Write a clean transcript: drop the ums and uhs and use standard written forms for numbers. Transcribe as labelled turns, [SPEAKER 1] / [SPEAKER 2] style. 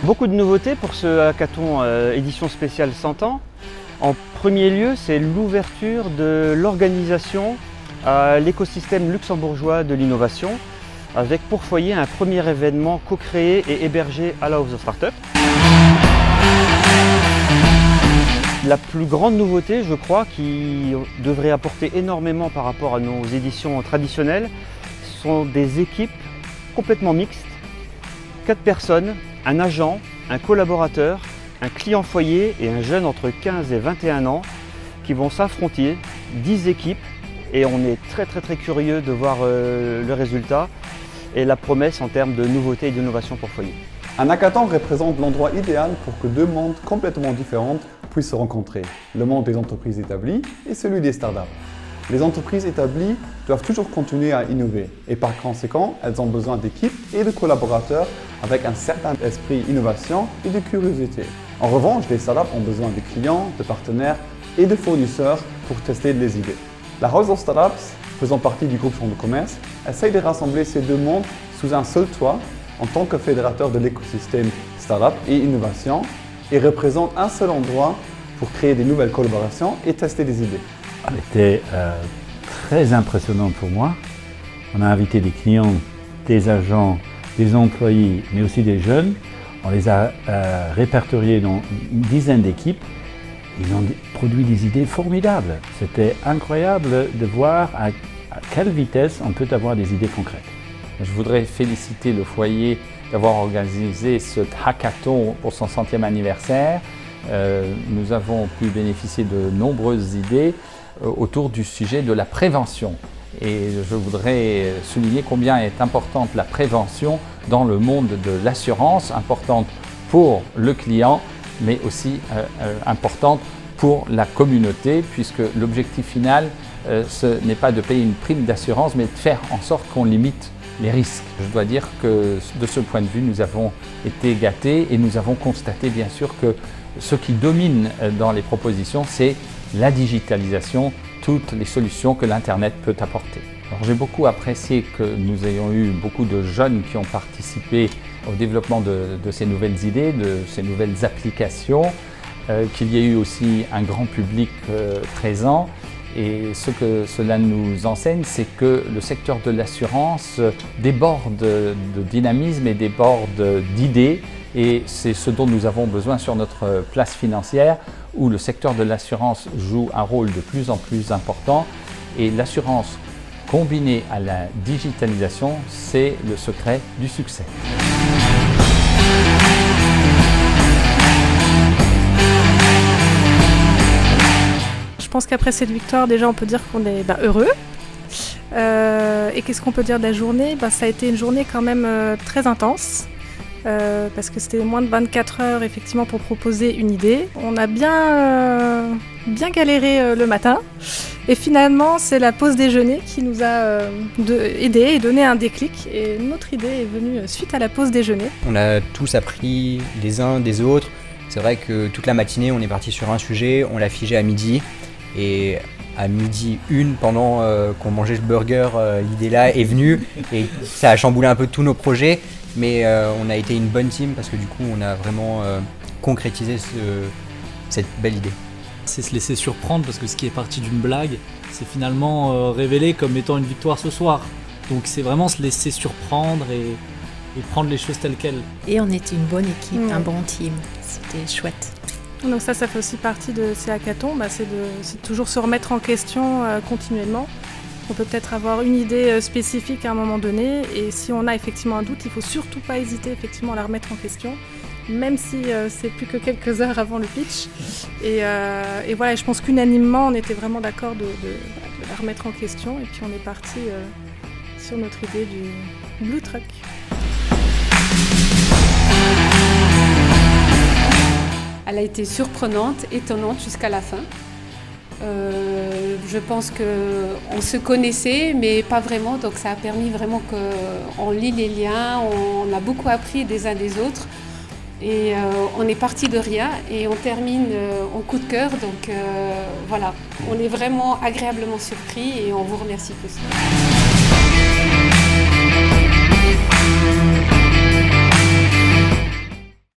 [SPEAKER 1] Beaucoup de nouveautés pour ce hackathon édition spéciale 100 ans. En premier lieu, c'est l'ouverture de l'organisation à l'écosystème luxembourgeois de l'innovation, avec pour foyer un premier événement co-créé et hébergé à la House of Startup. La plus grande nouveauté, je crois, qui devrait apporter énormément par rapport à nos éditions traditionnelles, sont des équipes complètement mixtes, 4 personnes, un agent, un collaborateur, un client foyer et un jeune entre 15 et 21 ans qui vont s'affronter, 10 équipes, et on est très curieux de voir le résultat et la promesse en termes de nouveautés et d'innovation pour foyer.
[SPEAKER 2] Un hackathon représente l'endroit idéal pour que deux mondes complètement différents puissent se rencontrer, le monde des entreprises établies et celui des startups. Les entreprises établies doivent toujours continuer à innover et par conséquent, elles ont besoin d'équipes et de collaborateurs avec un certain esprit d'innovation et de curiosité. En revanche, les startups ont besoin de clients, de partenaires et de fournisseurs pour tester les idées. La House of Startups, faisant partie du groupe Chambre de commerce, essaye de rassembler ces deux mondes sous un seul toit en tant que fédérateur de l'écosystème startup et innovation et représente un seul endroit pour créer des nouvelles collaborations et tester des idées.
[SPEAKER 3] C'était très impressionnant pour moi. On a invité des clients, des agents, des employés, mais aussi des jeunes. On les a répertoriés dans une dizaine d'équipes. Ils ont produit des idées formidables. C'était incroyable de voir à quelle vitesse on peut avoir des idées concrètes.
[SPEAKER 4] Je voudrais féliciter le foyer d'avoir organisé ce hackathon pour son 100e anniversaire. Nous avons pu bénéficier de nombreuses idées autour du sujet de la prévention. Et je voudrais souligner combien est importante la prévention dans le monde de l'assurance, importante pour le client, mais aussi importante pour la communauté, puisque l'objectif final, ce n'est pas de payer une prime d'assurance, mais de faire en sorte qu'on limite les risques. Je dois dire que de ce point de vue, nous avons été gâtés et nous avons constaté bien sûr que ce qui domine dans les propositions, c'est la digitalisation, toutes les solutions que l'Internet peut apporter. Alors, j'ai beaucoup apprécié que nous ayons eu beaucoup de jeunes qui ont participé au développement de ces nouvelles idées, de ces nouvelles applications, qu'il y ait eu aussi un grand public présent. Et ce que cela nous enseigne, c'est que le secteur de l'assurance déborde de dynamisme et déborde d'idées. Et c'est ce dont nous avons besoin sur notre place financière, où le secteur de l'assurance joue un rôle de plus en plus important. Et l'assurance combinée à la digitalisation, c'est le secret du succès.
[SPEAKER 5] Je pense qu'après cette victoire, déjà on peut dire qu'on est heureux. Et qu'est-ce qu'on peut dire de la journée ? Ça a été une journée quand même très intense. Parce que c'était moins de 24 heures effectivement pour proposer une idée. On a bien galéré le matin. Et finalement, c'est la pause déjeuner qui nous a aidé et donné un déclic. Et notre idée est venue suite à la pause déjeuner.
[SPEAKER 6] On a tous appris les uns des autres. C'est vrai que toute la matinée, on est parti sur un sujet, on l'a figé à midi. Et à midi 1, pendant qu'on mangeait le burger, l'idée-là est venue. Et ça a chamboulé un peu tous nos projets. Mais on a été une bonne team parce que du coup, on a vraiment concrétisé cette belle idée.
[SPEAKER 7] C'est se laisser surprendre parce que ce qui est parti d'une blague, c'est finalement révélé comme étant une victoire ce soir. Donc c'est vraiment se laisser surprendre et prendre les choses telles quelles.
[SPEAKER 8] Et on était une bonne équipe, un bon team. C'était chouette.
[SPEAKER 5] Donc ça fait aussi partie de ces hackathons, c'est de toujours se remettre en question continuellement. On peut peut-être avoir une idée spécifique à un moment donné et si on a effectivement un doute, il ne faut surtout pas hésiter effectivement à la remettre en question, même si c'est plus que quelques heures avant le pitch. Et voilà, je pense qu'unanimement, on était vraiment d'accord de la remettre en question et puis on est parti sur notre idée du Blue Truck.
[SPEAKER 9] Elle a été surprenante, étonnante jusqu'à la fin. Je pense qu'on se connaissait, mais pas vraiment, donc ça a permis vraiment qu'on lie les liens, on a beaucoup appris des uns des autres. Et on est parti de rien et on termine en coup de cœur, donc voilà. On est vraiment agréablement surpris et on vous remercie tous.